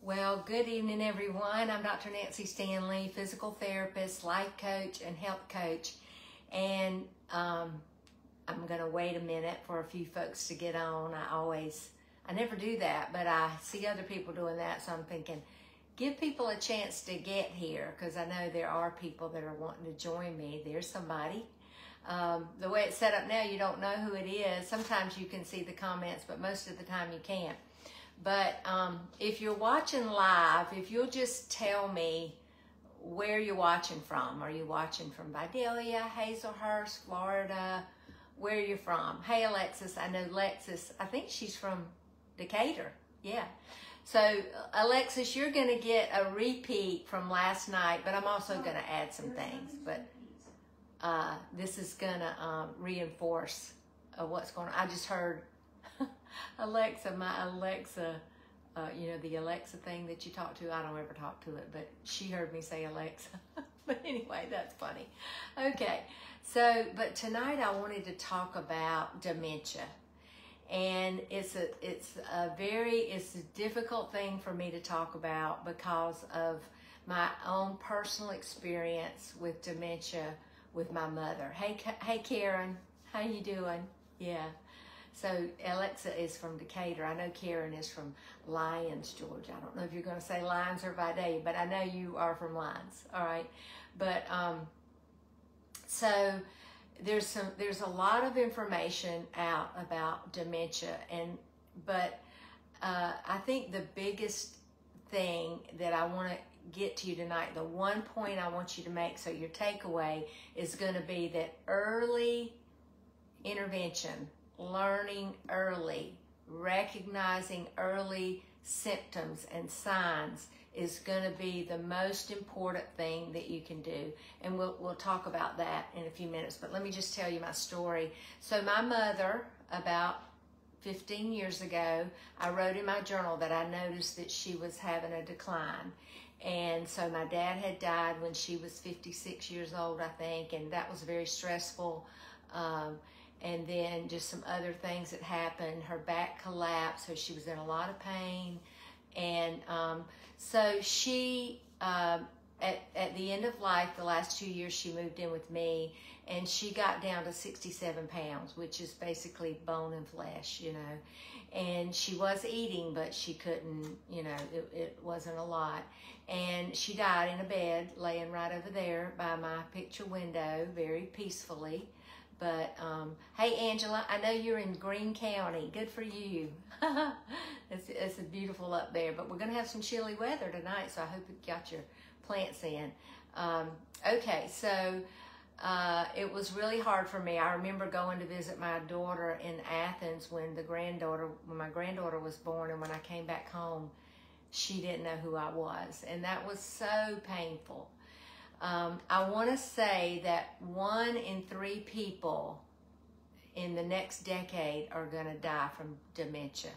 Well, good evening, everyone. I'm Dr. Nancy Stanley, physical therapist, life coach, and health coach. And I'm going to wait a minute for a few folks to get on. I never do that, but I see other people doing that, so I'm thinking, give people a chance to get here, because I know there are people that are wanting to join me. There's somebody. The way it's set up now, you don't know who it is. Sometimes you can see the comments, but most of the time you can't. But if you're watching live, if you'll just tell me where you're watching from. Are you watching from Vidalia, Hazelhurst, Florida? Where are you from? Hey, Alexis. I know Alexis. I think she's from Decatur. Yeah. So, Alexis, you're going to get a repeat from last night, but I'm also going to add some things. But this is going to reinforce what's going on. I just heard Alexa, my Alexa, the Alexa thing that you talk to. I don't ever talk to it, but she heard me say Alexa. But anyway, that's funny. Okay, so, but tonight I wanted to talk about dementia. And it's a difficult thing for me to talk about because of my own personal experience with dementia with my mother. Hey Karen, how you doing? Yeah. So Alexa is from Decatur. I know Karen is from Lyons, Georgia. I don't know if you're going to say Lyons or Vidalia, but I know you are from Lyons. All right. But so there's a lot of information out about dementia, but I think the biggest thing that I want to get to you tonight, the one point I want you to make, so your takeaway is going to be that early intervention, learning early, recognizing early symptoms and signs is going to be the most important thing that you can do. And we'll talk about that in a few minutes. But let me just tell you my story. So my mother, about 15 years ago, I wrote in my journal that I noticed that she was having a decline. And so my dad had died when she was 56 years old, I think, and that was very stressful. And then just some other things that happened. Her back collapsed, so she was in a lot of pain. And so she, at the end of life, the last 2 years, she moved in with me, and she got down to 67 pounds, which is basically bone and flesh, you know. And she was eating, but she couldn't, you know, it wasn't a lot. And she died in a bed, laying right over there by my picture window, very peacefully. But, hey, Angela, I know you're in Greene County. Good for you. It's beautiful up there. But we're going to have some chilly weather tonight, so I hope you got your plants in. Okay, so it was really hard for me. I remember going to visit my daughter in Athens when my granddaughter was born, and when I came back home, she didn't know who I was. And that was so painful. I want to say that 1 in 3 people in the next decade are going to die from dementia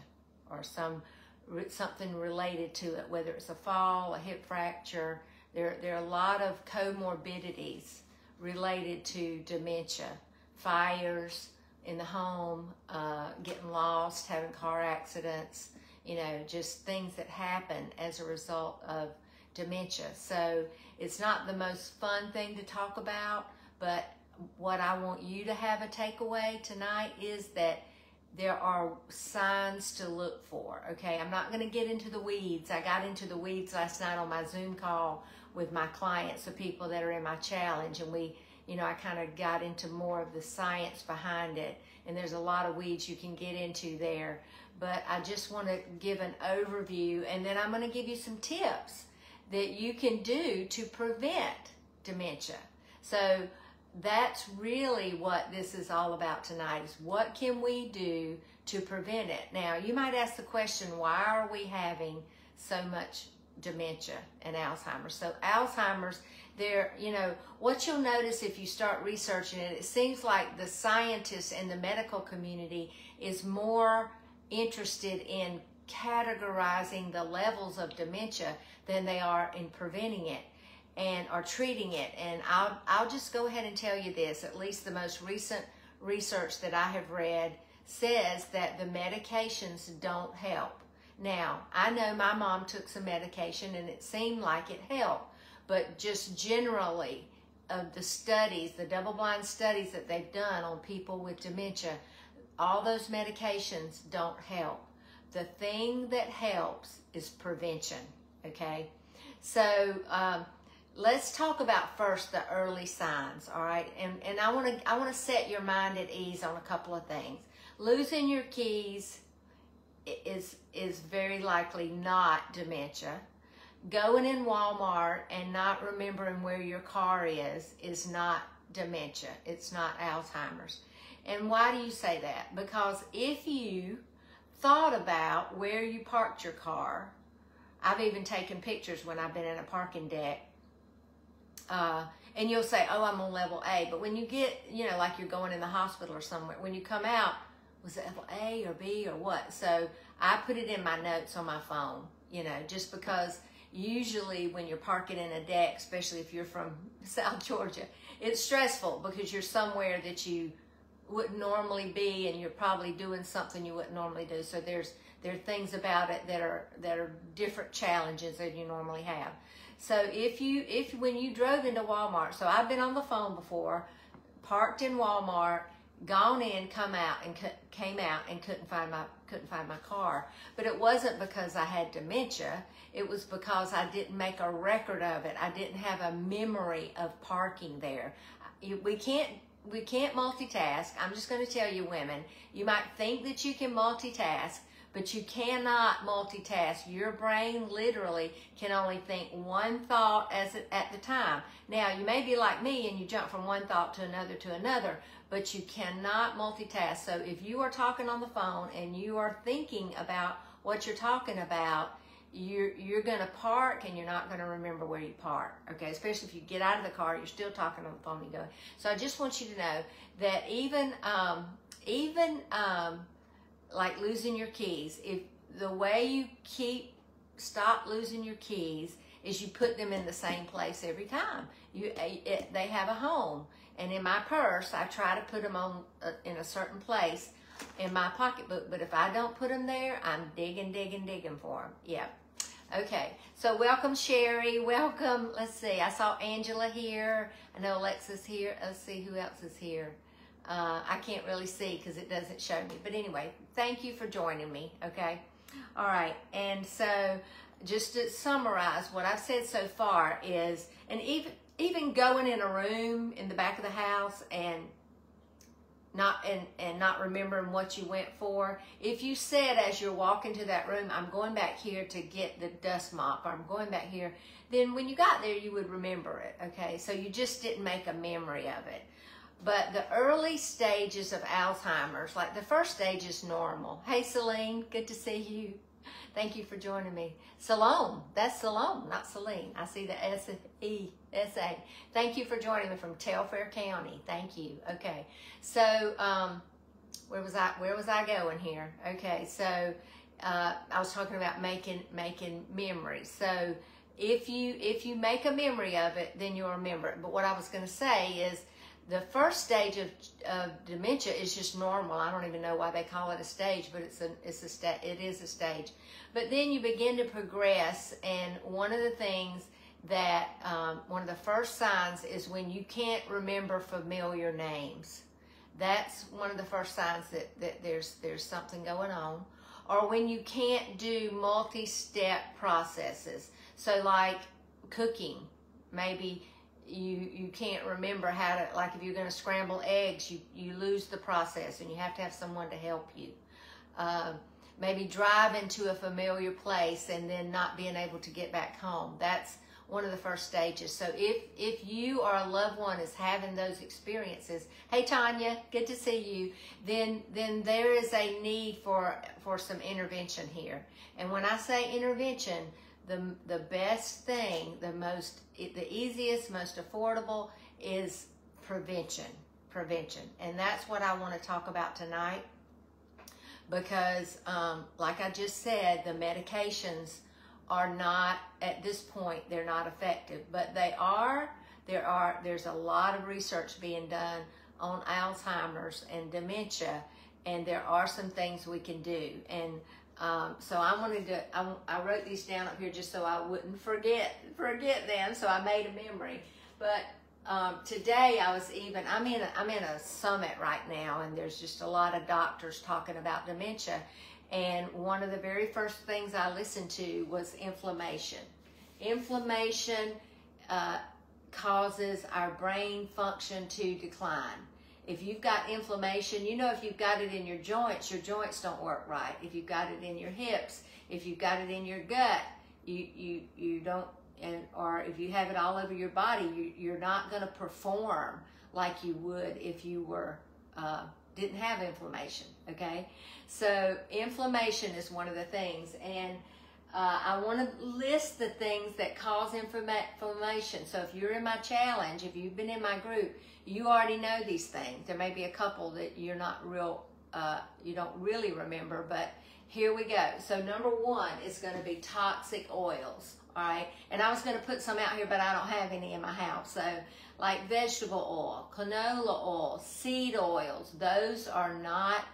or something related to it, whether it's a fall, a hip fracture. There are a lot of comorbidities related to dementia, fires in the home, getting lost, having car accidents, you know, just things that happen as a result of dementia. So it's not the most fun thing to talk about, but what I want you to have a takeaway tonight is that there are signs to look for, okay? I'm not gonna get into the weeds. I got into the weeds last night on my Zoom call with my clients, the people that are in my challenge, and we, you know, I kind of got into more of the science behind it, and there's a lot of weeds you can get into there. But I just want to give an overview, and then I'm going to give you some tips that you can do to prevent dementia. So that's really what this is all about tonight, is what can we do to prevent it. Now, you might ask the question, why are we having so much dementia and Alzheimer's? So Alzheimer's, you know, what you'll notice if you start researching it, it seems like the scientists and the medical community is more interested in categorizing the levels of dementia than they are in preventing it and are treating it. And I'll just go ahead and tell you this, at least the most recent research that I have read says that the medications don't help. Now, I know my mom took some medication and it seemed like it helped, but just generally of the studies, the double-blind studies that they've done on people with dementia, all those medications don't help. The thing that helps is prevention, okay? So let's talk about first the early signs, all right? And I want to set your mind at ease on a couple of things. Losing your keys is very likely not dementia. Going in Walmart and not remembering where your car is not dementia. It's not Alzheimer's. And why do you say that? Because if you thought about where you parked your car, I've even taken pictures when I've been in a parking deck, and you'll say, oh, I'm on level A. But when you get, you know, like you're going in the hospital or somewhere, when you come out, was it level A or B or what? So I put it in my notes on my phone, you know, just because usually when you're parking in a deck, especially if you're from South Georgia, it's stressful because you're somewhere that you wouldn't normally be, and you're probably doing something you wouldn't normally do. So there are things about it that are different challenges than you normally have. So if when you drove into Walmart, so I've been on the phone before, parked in Walmart, gone in, came out and couldn't find my car. But it wasn't because I had dementia. It was because I didn't make a record of it. I didn't have a memory of parking there. We can't multitask. I'm just going to tell you, women, you might think that you can multitask, but you cannot multitask. Your brain literally can only think one thought at the time. Now, you may be like me and you jump from one thought to another, but you cannot multitask. So if you are talking on the phone and you are thinking about what you're talking about, you're going to park and you're not going to remember where you park, okay? Especially if you get out of the car, you're still talking on the phone and going. So I just want you to know that even like losing your keys, if the way you stop losing your keys is you put them in the same place every time. They have a home, and in my purse, I try to put them on in a certain place in my pocketbook. But if I don't put them there, I'm digging for them. Yeah. Okay, so welcome, Sherry. Welcome. Let's see. I saw Angela here. I know Alexa's here. Let's see who else is here. I can't really see because it doesn't show me. But anyway, thank you for joining me, okay? All right, and so just to summarize what I've said so far is, and even going in a room in the back of the house and not remembering what you went for. If you said as you're walking to that room, I'm going back here to get the dust mop, or I'm going back here, then when you got there, you would remember it, okay? So you just didn't make a memory of it. But the early stages of Alzheimer's, like the first stage is normal. Hey, Celine, good to see you. Thank you for joining me. Salome, that's Salome, not Celine. I see the S-E-S-A. Thank you for joining me from Telfair County. Thank you. Okay, so where was I going here? Okay, so I was talking about making memories. So if you make a memory of it, then you'll remember it. But what I was going to say is, the first stage of dementia is just normal. I don't even know why they call it a stage, but it is a stage. But then you begin to progress, and one of the things that one of the first signs is when you can't remember familiar names. That's one of the first signs that there's something going on. Or when you can't do multi-step processes. So like cooking, maybe you can't remember how to, like if you're going to scramble eggs, you lose the process and you have to have someone to help you. Maybe drive into a familiar place and then not being able to get back home. That's one of the first stages. So if you or a loved one is having those experiences, hey Tanya, good to see you, then there is a need for some intervention here. And when I say intervention, the best thing, the easiest, most affordable is prevention. And that's what I want to talk about tonight, because like I just said, the medications are not, at this point, they're not effective, but there's a lot of research being done on Alzheimer's and dementia, and there are some things we can do. And So I wrote these down up here just so I wouldn't forget them. So I made a memory. But today I'm in a summit right now, and there's just a lot of doctors talking about dementia. And one of the very first things I listened to was inflammation. Inflammation causes our brain function to decline. If you've got inflammation, if you've got it in your joints don't work right. If you've got it in your hips, if you've got it in your gut, you don't, or if you have it all over your body, you're not going to perform like you would if you were didn't have inflammation. Okay, so inflammation is one of the things, and I want to list the things that cause inflammation. So if you're in my challenge, if you've been in my group, you already know these things. There may be a couple that you don't really remember, but here we go. So number one is going to be toxic oils, all right? And I was going to put some out here, but I don't have any in my house. So like vegetable oil, canola oil, seed oils, those are not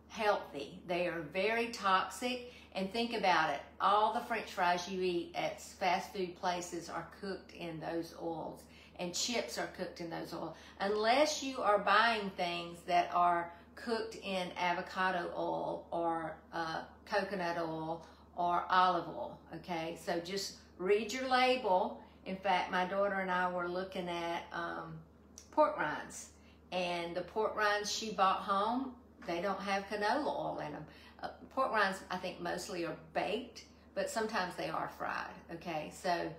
healthy. They are very toxic. And think about it, all the French fries you eat at fast food places are cooked in those oils, and chips are cooked in those oils. Unless you are buying things that are cooked in avocado oil or coconut oil or olive oil, okay? So just read your label. In fact, my daughter and I were looking at pork rinds, and the pork rinds she bought home, they don't have canola oil in them. Pork rinds, I think, mostly are baked, but sometimes they are fried, okay? So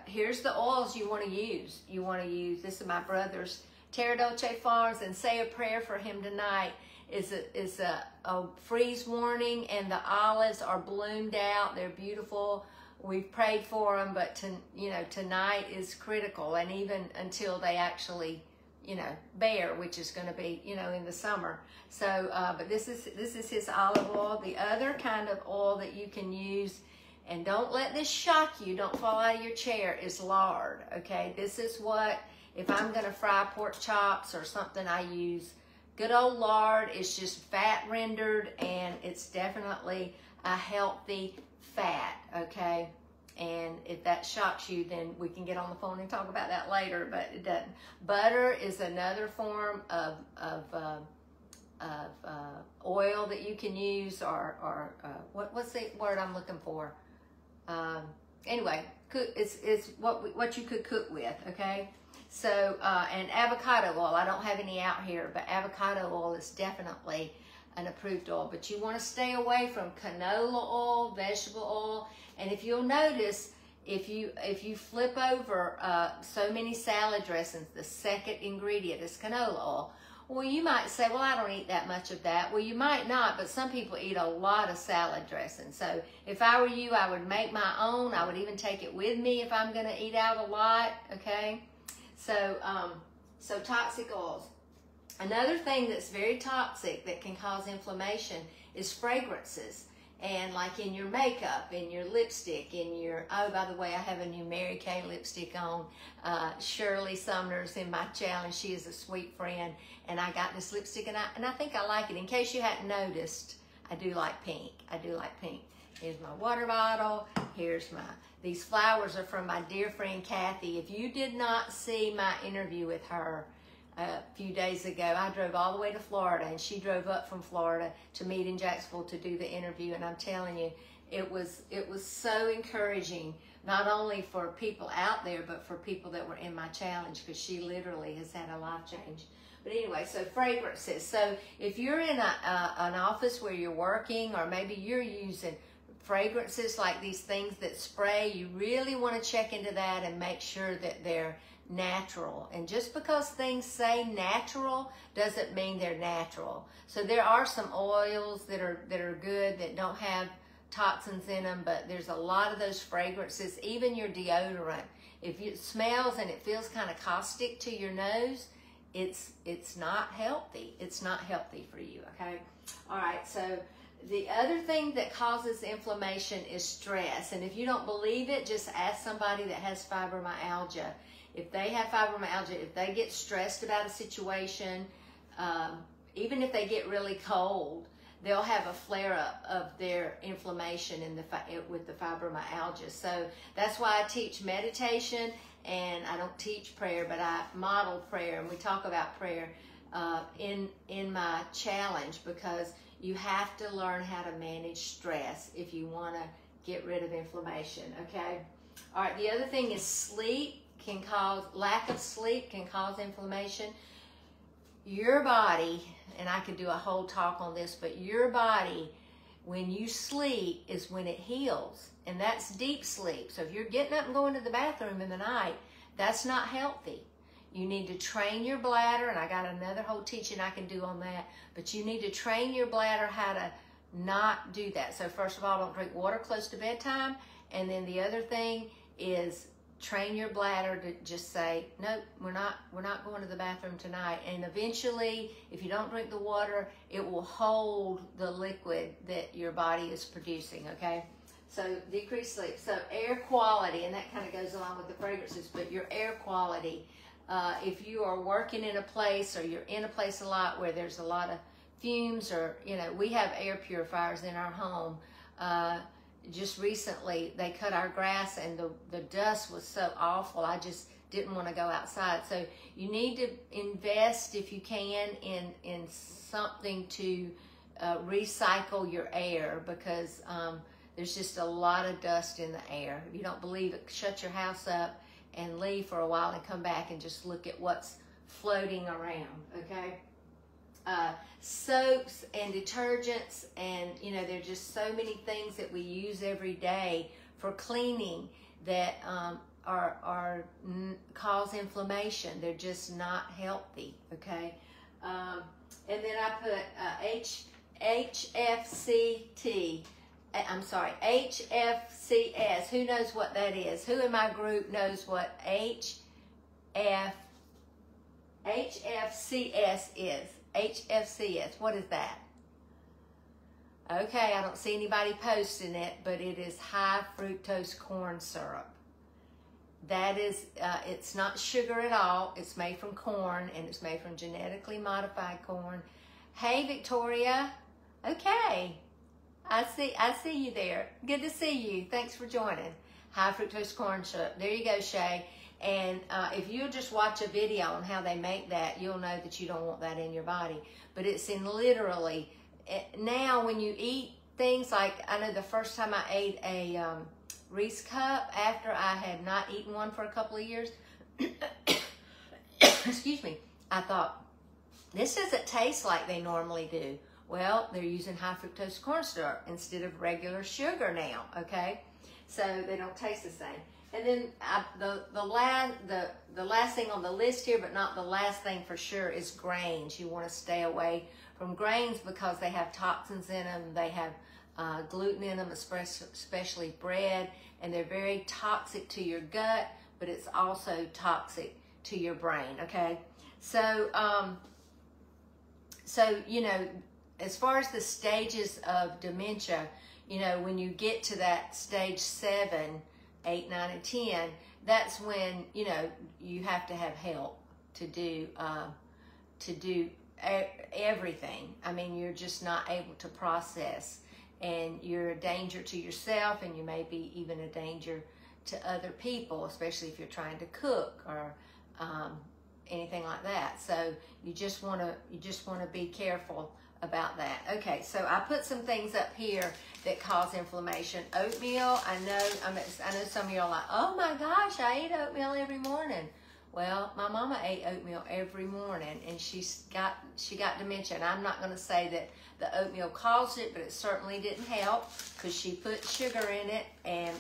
here's the oils you want to use. You want to use, this is my brother's Terra Dolce Farms, and Say a Prayer for Him Tonight is a freeze warning, and the olives are bloomed out. They're beautiful. We've prayed for them, but tonight is critical, and even until they actually bear, which is going to be, in the summer. So, but this is his olive oil. The other kind of oil that you can use, and don't let this shock you, don't fall out of your chair, is lard, okay? This is what, if I'm going to fry pork chops or something, I use good old lard. It's just fat rendered, and it's definitely a healthy fat, okay? And if that shocks you, then we can get on the phone and talk about that later, but it doesn't. Butter is another form of oil that you can use, or what's the word I'm looking for? Anyway, it's what you could cook with, okay? So, and avocado oil, I don't have any out here, but avocado oil is definitely an approved oil. But you want to stay away from canola oil, vegetable oil. And if you'll notice, if you flip over so many salad dressings, the second ingredient is canola oil. Well, you might say, well, I don't eat that much of that. Well, you might not, but some people eat a lot of salad dressing. So if I were you, I would make my own. I would even take it with me if I'm going to eat out a lot, okay? So, so toxic oils. Another thing that's very toxic that can cause inflammation is fragrances. And like in your makeup, in your lipstick, in your, oh, by the way, I have a new Mary Kay lipstick on. Shirley Sumner's in my challenge. She is a sweet friend. And I got this lipstick, and I think I like it. In case you hadn't noticed, I do like pink. I do like pink. Here's my water bottle. Here's these flowers are from my dear friend Kathy. If you did not see my interview with her a few days ago, I drove all the way to Florida, and she drove up from Florida to meet in Jacksonville to do the interview. And I'm telling you, it was so encouraging, not only for people out there, but for people that were in my challenge, because she literally has had a life change. But anyway, so fragrances. So if you're in an office where you're working, or maybe you're using fragrances like these things that spray, you really want to check into that and make sure that they're natural. And just because things say natural doesn't mean they're natural. So there are some oils that are good, that don't have toxins in them, but there's a lot of those fragrances. Even your deodorant, if it smells and it feels kind of caustic to your nose, it's not healthy. It's not healthy for you, okay? All right, so the other thing that causes inflammation is stress. And if you don't believe it, just ask somebody that has fibromyalgia. If they have fibromyalgia, if they get stressed about a situation, even if they get really cold, they'll have a flare-up of their inflammation with the fibromyalgia. So that's why I teach meditation, and I don't teach prayer, but I model prayer, and we talk about prayer in my challenge, because you have to learn how to manage stress if you want to get rid of inflammation, okay? All right, the other thing is lack of sleep can cause inflammation. Your body, and I could do a whole talk on this, but your body, when you sleep, is when it heals, and that's deep sleep. So if you're getting up and going to the bathroom in the night, that's not healthy. You need to train your bladder, and I got another whole teaching I can do on that, but you need to train your bladder how to not do that. So first of all, don't drink water close to bedtime, and then the other thing is train your bladder to just say, nope, we're not going to the bathroom tonight. And eventually, if you don't drink the water, it will hold the liquid that your body is producing, okay? So decreased sleep. So air quality, and that kind of goes along with the fragrances, but your air quality, if you are working in a place, or you're in a place a lot where there's a lot of fumes, or, you know, we have air purifiers in our home. Just recently, they cut our grass, and the dust was so awful, I just didn't want to go outside. So you need to invest, if you can, in something to recycle your air, because there's just a lot of dust in the air. If you don't believe it, shut your house up and leave for a while and come back and just look at what's floating around, okay? Soaps and detergents, and you know, there's just so many things that we use every day for cleaning that cause inflammation. They're just not healthy, okay? And then I put HFCS. Who knows what that is? Who in my group knows what HFCS is? HFCS, what is that? Okay, I don't see anybody posting it, but it is high fructose corn syrup. That is, it's not sugar at all. It's made from corn, and it's made from genetically modified corn. Hey, Victoria. Okay, I see you there. Good to see you. Thanks for joining. High fructose corn syrup. There you go, Shay. And if you just watch a video on how they make that, you'll know that you don't want that in your body. But it's in literally, now when you eat things like, I know the first time I ate a Reese cup after I had not eaten one for a couple of years, excuse me, I thought, this doesn't taste like they normally do. Well, they're using high fructose corn syrup instead of regular sugar now, okay? So they don't taste the same. And then the last thing on the list here, but not the last thing for sure, is grains. You want to stay away from grains because they have toxins in them. They have gluten in them, especially bread, and they're very toxic to your gut, but it's also toxic to your brain, okay? So, you know, as far as the stages of dementia, you know, when you get to that stage 7, 8, 9, and 10, that's when, you know, you have to have help to do everything. I mean, you're just not able to process, and you're a danger to yourself, and you may be even a danger to other people, especially if you're trying to cook or anything like that. So you just want to be careful about that. Okay, so I put some things up here that cause inflammation. Oatmeal, I know some of you are like, oh my gosh, I eat oatmeal every morning. Well, my mama ate oatmeal every morning, and she got dementia. And I'm not going to say that the oatmeal caused it, but it certainly didn't help because she put sugar in it. And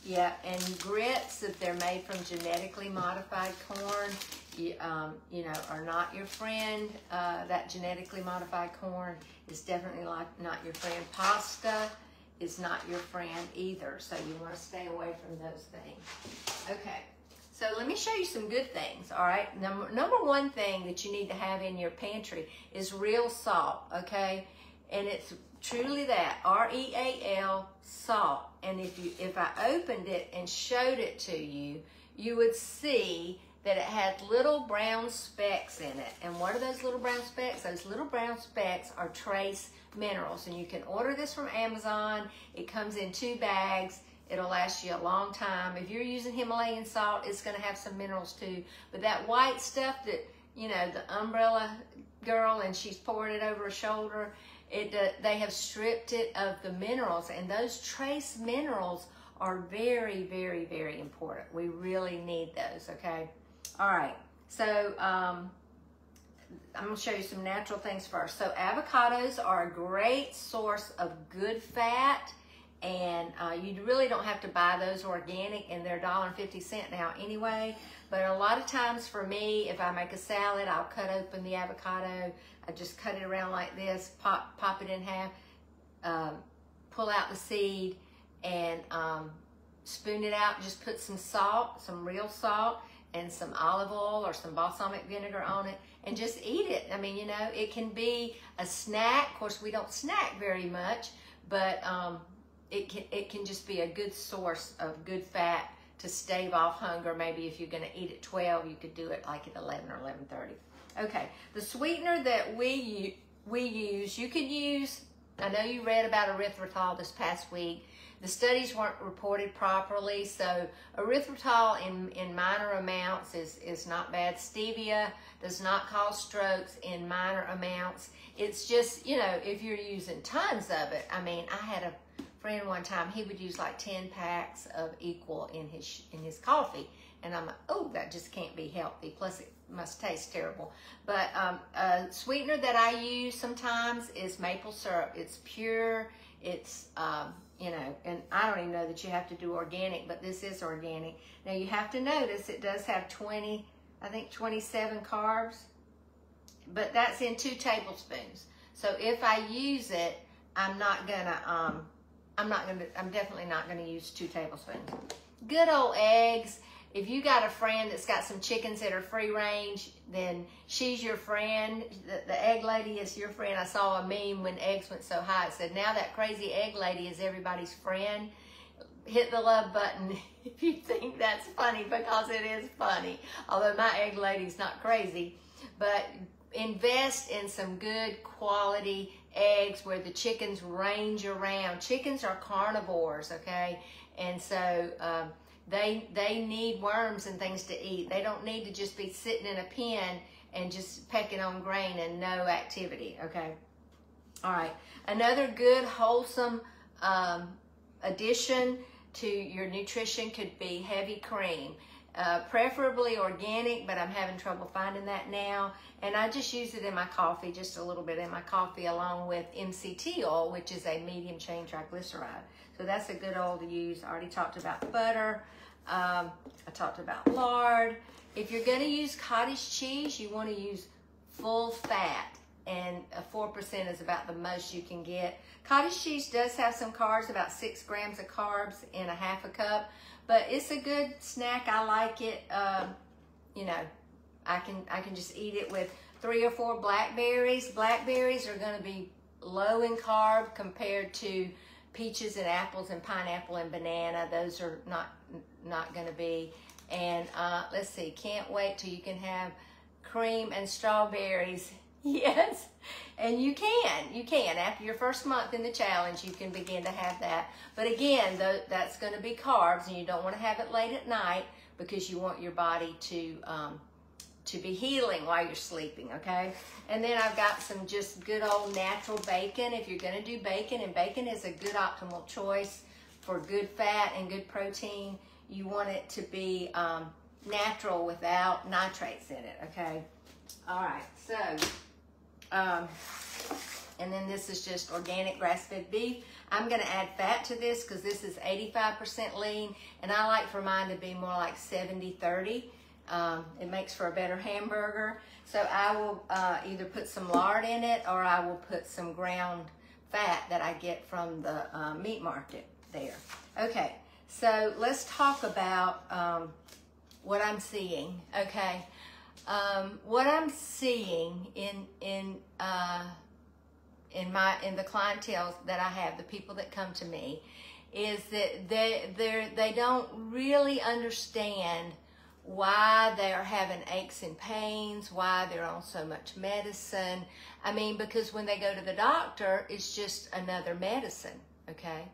yeah, and grits, if they're made from genetically modified corn, you know, are not your friend. That genetically modified corn is definitely not your friend. Pasta is not your friend either, so you want to stay away from those things. Okay, so let me show you some good things, all right? Number one thing that you need to have in your pantry is real salt, okay? And it's truly that, R-E-A-L, salt. And if I opened it and showed it to you, you would see that it had little brown specks in it. And what are those little brown specks? Those little brown specks are trace minerals. And you can order this from Amazon. It comes in 2 bags. It'll last you a long time. If you're using Himalayan salt, it's going to have some minerals too. But that white stuff that, you know, the umbrella girl, and she's poured it over her shoulder, they have stripped it of the minerals. And those trace minerals are very, very, very important. We really need those, okay? All right. So I'm going to show you some natural things first. So avocados are a great source of good fat. And you really don't have to buy those organic, and they're $1.50 now anyway. But a lot of times for me, if I make a salad, I'll cut open the avocado. I just cut it around like this, pop it in half, pull out the seed, and spoon it out. Just put some salt, some real salt, and some olive oil or some balsamic vinegar on it, and just eat it. I mean, you know, it can be a snack. Of course, we don't snack very much, but it can just be a good source of good fat to stave off hunger. Maybe if you're going to eat at 12, you could do it like at 11 or 11:30. Okay, the sweetener that we use, you could use, I know you read about erythritol this past week. The studies weren't reported properly, so erythritol in minor amounts is not bad. Stevia does not cause strokes in minor amounts. It's just, you know, if you're using tons of it. I mean, I had a friend one time, he would use like 10 packs of Equal in his coffee, and I'm like, oh, that just can't be healthy. Plus, it must taste terrible. But a sweetener that I use sometimes is maple syrup. It's pure. It's you know, and I don't even know that you have to do organic, but this is organic. Now you have to notice it does have 27 carbs, but that's in 2 tablespoons. So if I use it, I'm definitely not gonna use 2 tablespoons. Good old eggs. If you got a friend that's got some chickens that are free range, then she's your friend. The egg lady is your friend. I saw a meme when eggs went so high. It said, now that crazy egg lady is everybody's friend. Hit the love button if you think that's funny, because it is funny. Although my egg lady's not crazy. But invest in some good quality eggs where the chickens range around. Chickens are carnivores, okay? And so they need worms and things to eat. They don't need to just be sitting in a pen and just pecking on grain and no activity, okay? All right, another good wholesome addition to your nutrition could be heavy cream. Preferably organic, but I'm having trouble finding that now. And I just use it in my coffee, just a little bit in my coffee, along with MCT oil, which is a medium chain triglyceride. So that's a good oil to use. I already talked about butter. I talked about lard. If you're going to use cottage cheese, you want to use full fat, and 4% is about the most you can get. Cottage cheese does have some carbs, about 6 grams of carbs in a half a cup, but it's a good snack. I like it. You know, I can just eat it with 3 or 4 blackberries. Blackberries are going to be low in carb compared to peaches and apples and pineapple and banana. Those are not going to be. And let's see, can't wait till you can have cream and strawberries. Yes, and you can. After your first month in the challenge, you can begin to have that. But again, that's going to be carbs, and you don't want to have it late at night because you want your body to be healing while you're sleeping, okay? And then I've got some just good old natural bacon. If you're going to do bacon, and bacon is a good optimal choice for good fat and good protein, you want it to be natural without nitrates in it, okay? All right, so, and then this is just organic grass-fed beef. I'm going to add fat to this because this is 85% lean, and I like for mine to be more like 70-30. It makes for a better hamburger. So I will either put some lard in it, or I will put some ground fat that I get from the meat market there. Okay, so let's talk about what I'm seeing. Okay, what I'm seeing in the clientele that I have, the people that come to me, is that they don't really understand why they're having aches and pains, why they're on so much medicine. I mean, because when they go to the doctor, it's just another medicine, okay?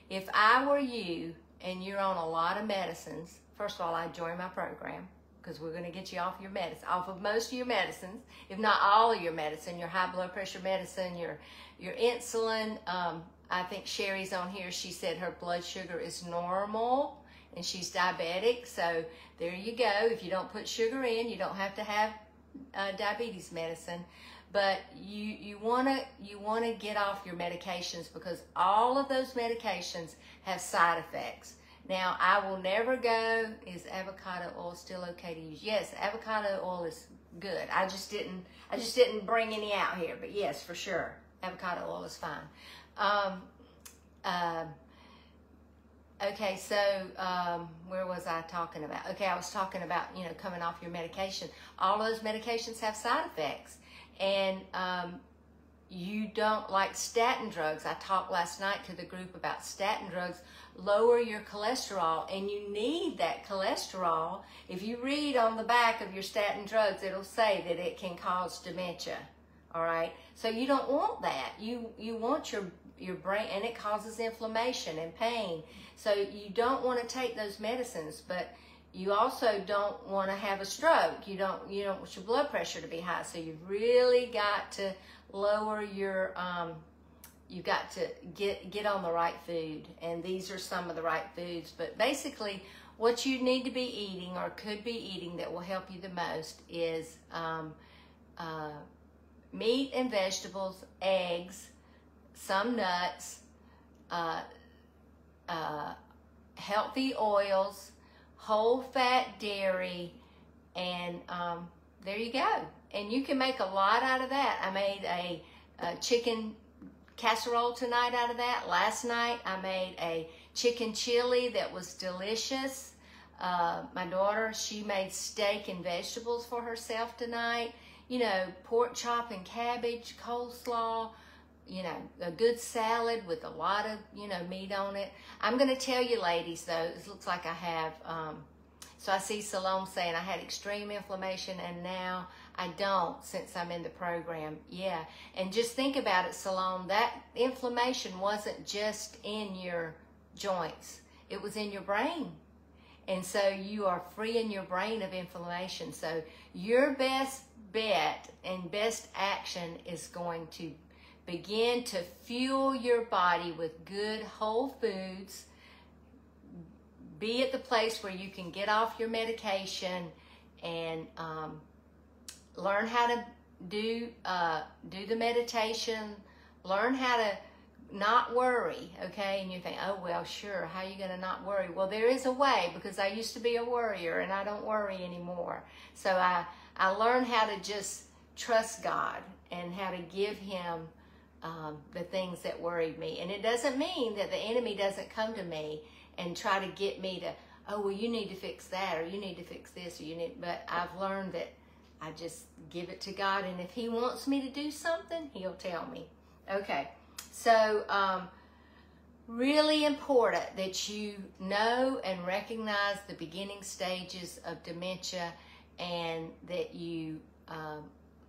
If I were you and you're on a lot of medicines, first of all, I'd join my program, because we're going to get you off your medicine, off of most of your medicines, if not all of your medicine, your high blood pressure medicine, your insulin. I think Sherry's on here. She said her blood sugar is normal and she's diabetic. So there you go. If you don't put sugar in, you don't have to have diabetes medicine. But you want to get off your medications, because all of those medications have side effects. Now, I will never go, is avocado oil still okay to use? Yes, avocado oil is good. I just didn't bring any out here, but yes, for sure, avocado oil is fine. Okay, so where was I talking about? Okay, I was talking about, coming off your medication. All those medications have side effects, and you don't like statin drugs. I talked last night to the group about statin drugs. Lower your cholesterol, and you need that cholesterol. If you read on the back of your statin drugs, it'll say that it can cause dementia. All right, so you don't want that. You want your brain, and it causes inflammation and pain. So you don't want to take those medicines, but you also don't want to have a stroke. You don't want your blood pressure to be high. So you've really got to lower your you've got to get on the right food, and these are some of the right foods. But basically, what you need to be eating, or could be eating, that will help you the most is meat and vegetables, eggs, some nuts, healthy oils, whole fat dairy, and there you go. And you can make a lot out of that. I made a chicken casserole tonight out of that. Last night I made a chicken chili that was delicious. My daughter, she made steak and vegetables for herself tonight. Pork chop and cabbage, coleslaw, a good salad with a lot of, meat on it. I'm going to tell you, ladies, though, it looks like I have, so I see Salome saying I had extreme inflammation and now I don't, since I'm in the program. Yeah, and just think about it, Salome, that inflammation wasn't just in your joints. It was in your brain. And so you are freeing your brain of inflammation. So your best bet and best action is going to begin to fuel your body with good whole foods. Be at the place where you can get off your medication and learn how to do the meditation. Learn how to not worry, okay? And you think, oh, well, sure, how are you going to not worry? Well, there is a way, because I used to be a worrier and I don't worry anymore. So I learned how to just trust God and how to give Him the things that worried me. And it doesn't mean that the enemy doesn't come to me and try to get me to, oh, well, you need to fix that, or you need to fix this, or but I've learned that I just give it to God, and if He wants me to do something, He'll tell me. Okay, so really important that you know and recognize the beginning stages of dementia, and that you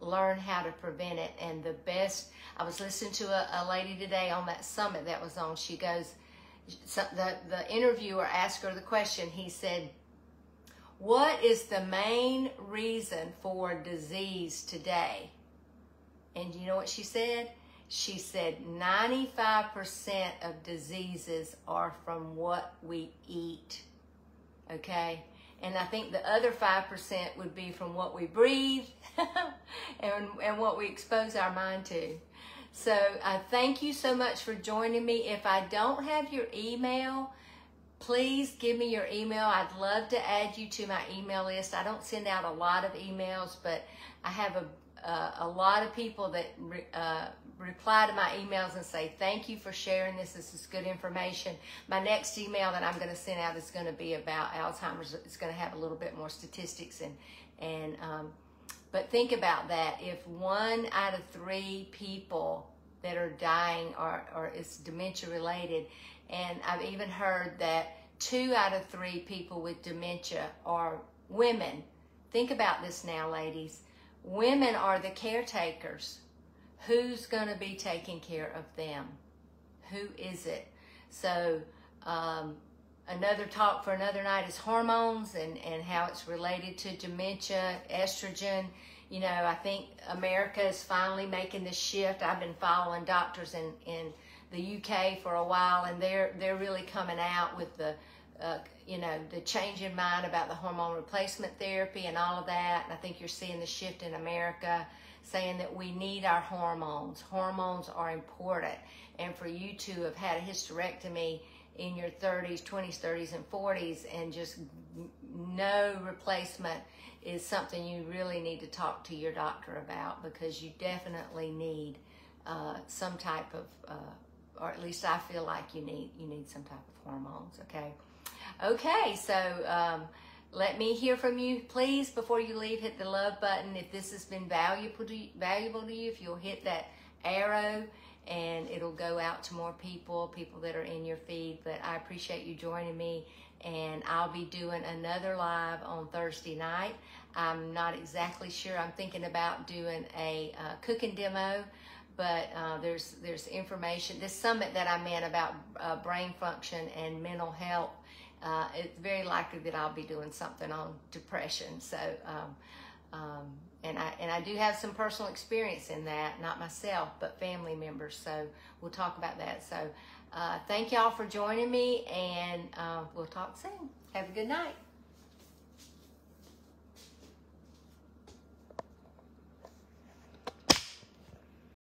learn how to prevent it. And the best, I was listening to a lady today on that summit that was on. She goes, the interviewer asked her the question. He said, what is the main reason for disease today? And you know what she said? She said 95% of diseases are from what we eat, okay? And I think the other 5% would be from what we breathe and what we expose our mind to. So thank you so much for joining me. If I don't have your email, please give me your email. I'd love to add you to my email list. I don't send out a lot of emails, but I have a lot of people that reply to my emails and say, thank you for sharing this. This is good information. My next email that I'm going to send out is going to be about Alzheimer's. It's going to have a little bit more statistics. But think about that. If 1 out of 3 people that are dying are is dementia related, and I've even heard that 2 out of 3 people with dementia are women, think about this now, ladies. Women are the caretakers. Who's going to be taking care of them? Who is it? So another talk for another night is hormones and how it's related to dementia, estrogen. You know, I think America is finally making this shift. I've been following doctors in the UK for a while, and they're really coming out with the you know, the change in mind about the hormone replacement therapy and all of that. And I think you're seeing the shift in America, saying that we need our hormones. Hormones are important. And for you to have had a hysterectomy in your 30s, 20s, 30s, and 40s, and just no replacement is something you really need to talk to your doctor about, because you definitely need some type of, or at least I feel like you need some type of hormones, okay? Okay, so let me hear from you, please. Before you leave, hit the love button. If this has been valuable to you, if you'll hit that arrow, and it'll go out to more people that are in your feed. But I appreciate you joining me, and I'll be doing another live on Thursday night. I'm not exactly sure. I'm thinking about doing a cooking demo, but there's information. This summit that I'm in about brain function and mental health, it's very likely that I'll be doing something on depression. So, and I do have some personal experience in that, not myself, but family members. So we'll talk about that. So thank y'all for joining me, and we'll talk soon. Have a good night.